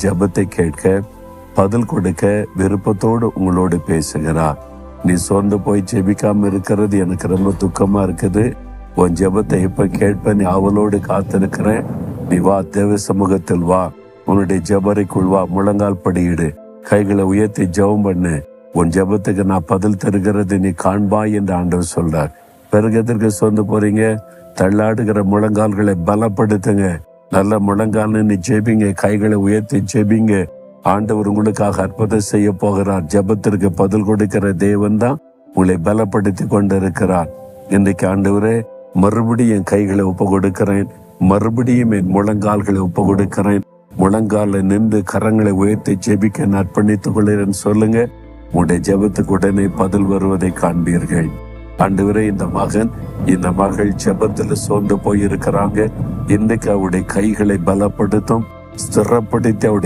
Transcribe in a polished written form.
ஜெபத்தை கேட்க, பதில் கொடுக்க விருப்பத்தோடு உங்களோடு பேசுகிறார். நீ சோர்ந்து போய் ஜெபிக்காம இருக்கிறது எனக்கு ரொம்ப துக்கமா இருக்குது. உன் ஜெபத்தை எப்ப கேட்ப நீ ஆவலோடு காத்திருக்கிற. நீ வா, தேவ சமூகத்தில் வா, உன்னுடைய ஜெபறைக்குள் வா, முழங்கால் படியிடு, கைகளை உயர்த்தி ஜெபம் பண்ணு. உன் ஜெபத்துக்கு நான் பதில் தருகிறது நீ காண்பாய் என்று ஆண்டவர் சொல்றார். பிறகு எதற்கு சோர்ந்து போறீங்க? தள்ளாடுகிற முழங்கால்களை பலப்படுத்துங்க. நல்ல முழங்கால் நீ ஜெபிங்க, கைகளை உயர்த்தி ஜெபிங்க. ஆண்டவர் உங்களுக்காக அற்புதம் செய்ய போகிறார். ஜெபத்திற்கு பதில் கொடுக்கிற தேவன் தான் உங்களை பலப்படுத்தி கொண்டிருக்கிறார். இன்றைக்கு ஆண்டவரே, மறுபடியும் என் கைகளை ஒப்பு கொடுக்கிறேன், மறுபடியும் என் முழங்கால்களை ஒப்பு கொடுக்கிறேன். முழங்கால நின்று கரங்களை உயர்த்தி ஜெபிக்க அர்ப்பணித்துக் கொள்கிறேன் சொல்லுங்க. உங்களுடைய ஜெபத்துக்கு உடனே பதில் வருவதை காண்பீர்கள். ஆண்டவரே, இந்த மகன் இந்த மகள் ஜெபத்துல சோர்ந்து போயிருக்கிறாங்க. இன்றைக்கு அவருடைய கைகளை பலப்படுத்தும், ஸ்திரப்படுத்தி அவருடைய